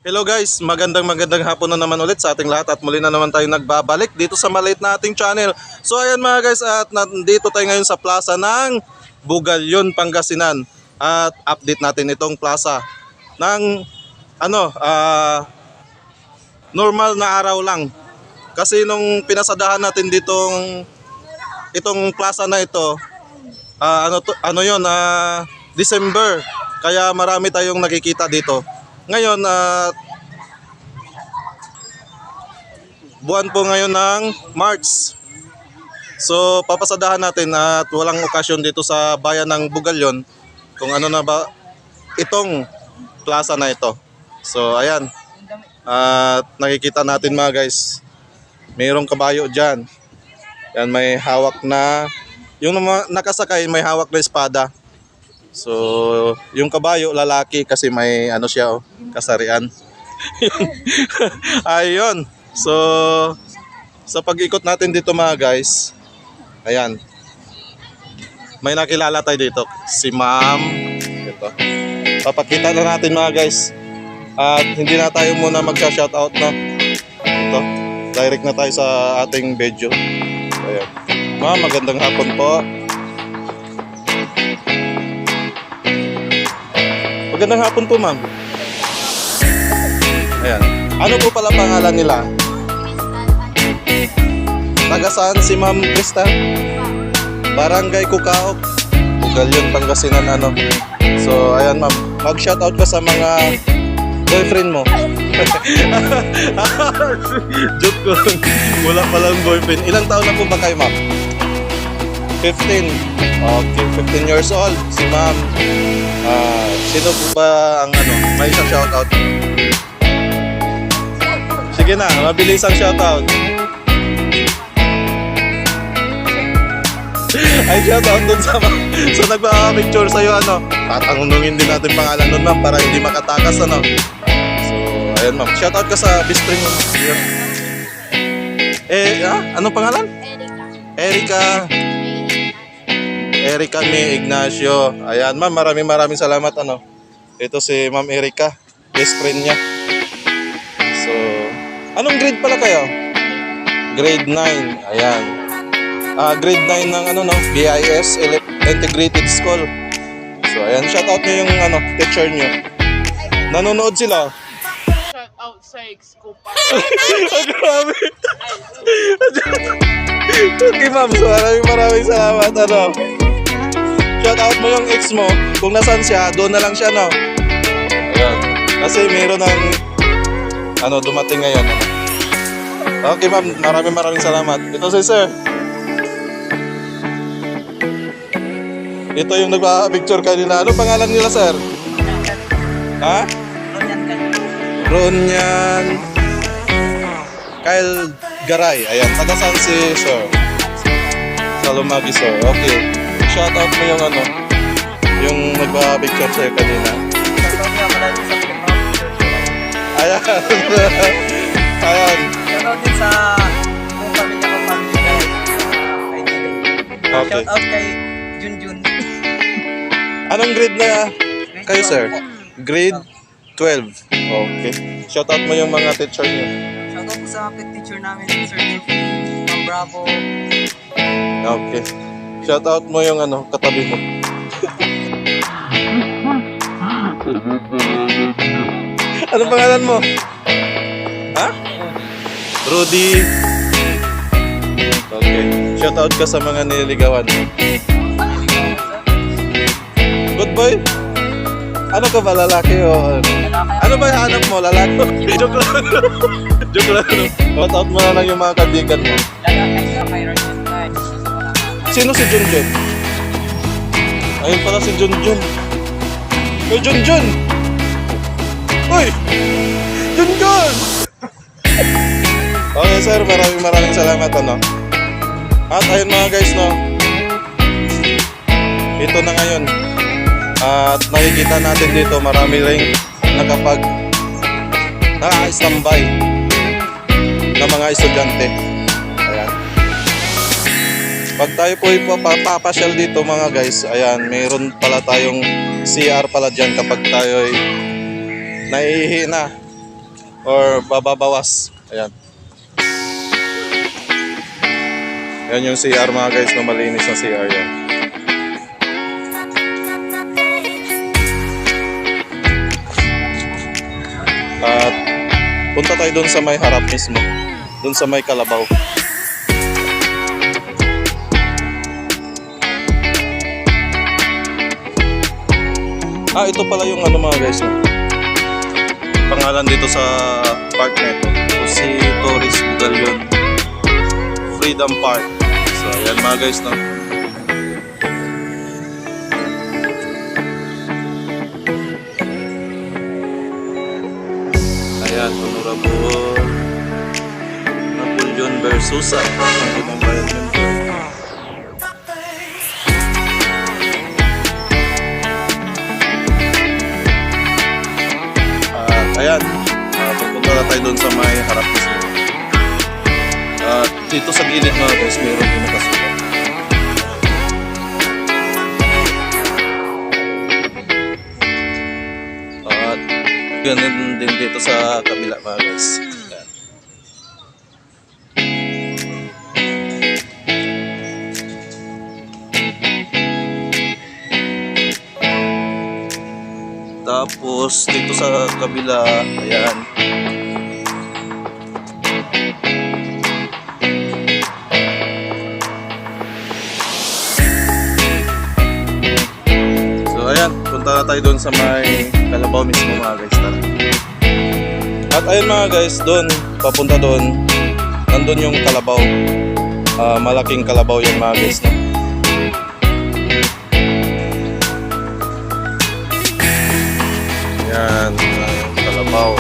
Hello guys, magandang hapon na naman ulit sa ating lahat at muli na naman tayo nagbabalik dito sa maliit na ating channel. So ayan mga guys, at nandito tayo ngayon sa plaza ng Bugalyon, Pangasinan. At update natin itong plaza ng normal na araw lang. Kasi nung pinasadahan natin itong plaza na ito, December. Kaya marami tayong nakikita dito. Ngayon, buwan po ngayon ng March. So papasadahan natin at walang okasyon dito sa bayan ng Bugalyon kung ano na ba itong plaza na ito. So ayan, at nakikita natin mga guys, mayroong kabayo dyan. Yan, may hawak na, yung nakasakay may hawak na espada. So yung kabayo lalaki kasi may kasarian. Ayun. So sa pag-ikot natin dito mga guys, ayan, may nakilala tayo dito, si Ma'am. Ito, papakita na natin mga guys. At hindi na tayo muna magsha-shoutout na. Ito, direct na tayo sa ating video. Ayan. Ma'am, magandang hapon po. Magandang hapon po ma'am. Ayan. Ano po pala pangalan nila? Taga saan si Ma'am Krista? Barangay Kukaok, Bugalyon, Pangasinan ano. So ayan ma'am, mag-shoutout ka sa mga boyfriend mo. Joke ko. Wala palang boyfriend. Ilang taon na po ba kayo ma'am? 15. Okay, 15 years old si ma'am. Sino po ba ang may isang shoutout? Sige na, mabilis ang shoutout. Ay, shoutout dun sa nagpa-picture sa'yo tatanungin din natin pangalan nun ma'am para hindi makatakas So, ayun ma'am, shoutout ka sa best friend mo. Anong pangalan? Erika. Erika May Ignacio. Ayan ma'am, maraming salamat Ito si Ma'am Erika, best friend niya. So, anong grade pala kayo? Grade 9. Ayan. Grade 9 ng BIS Integrated School. So, ayan, shout out niyo yung teacher niyo. Nanonood sila. Shout out sa ex ko pa. Grabe. Okay ma'am, so maraming salamat Shout out mo yung ex mo. Kung nasan siya, doon na lang siya Ayan. Kasi mayroon ng dumating ngayon Okay ma'am, maraming salamat. Ito si sir. Ito yung nagpa-picture kanina. Ano pangalan nila sir? Ha? Ronyan Kyle Garay. Ayan, taga saan si sir? Sa Lumagi sir. Okay. Shout out mo yung nagpa-picture sa'yo kanina. Ayan. Ayan. Shout out din sa buong pamilya ko, pamilya Okay. Shout out kay Junjun. Anong grade na kayo sir? Grade 12. Okay. Shout out mo yung mga teacher niyo. Shout out po sa pet teacher namin, Sir Delphine, Ma'am Bravo. Okay. Shout out mo yung katabi mo. Anong pangalan mo? Ha? Rudy. Okay. Shout out ka sa mga nililigawan mo. Good boy? Ano ka ba, lalaki o ano ba hanap mo, lalaki? Joke lang. Joke lang. Shout out mo na lang yung mga kaibigan mo. Sino si Junjun? Ayun pala si Junjun. Uy, Junjun! Uy! Junjun! Okay sir, maraming salamat At ayun mga guys ito na ngayon. At nakikita natin dito marami ring naka-standby na mga estudyante. Ayan. Pag tayo po ipapasyal dito mga guys, ayan, mayroon pala tayong CR pala dyan kapag tayo ay naiihi na. or bababawas. Ayan. Yan yung CR mga guys, na malinis na CR yan. At punta tayo doon sa may harap mismo. Doon sa may kalabaw. Ito pala yung ano mga guys. No? Pangalan dito sa park na ito. Si Torres Bugalyon Freedom Park. So ayan mga guys, no. Ayan, Honorable Napoleon Versusa. Ang environment. Ayan, pupunta na tayo doon sa may harap mismo. Dito sa gilid mga guys, meron din nakasulat. At ganun din dito sa kabila mga guys. Ayan. Tapos dito sa kabila, ayan. So ayan, punta na tayo doon sa may kalabaw mismo mga guys. Tara. At ayun mga guys, doon, papunta doon, nandun yung kalabaw. Malaking kalabaw yung mga guys, no? Yan, kalabaw.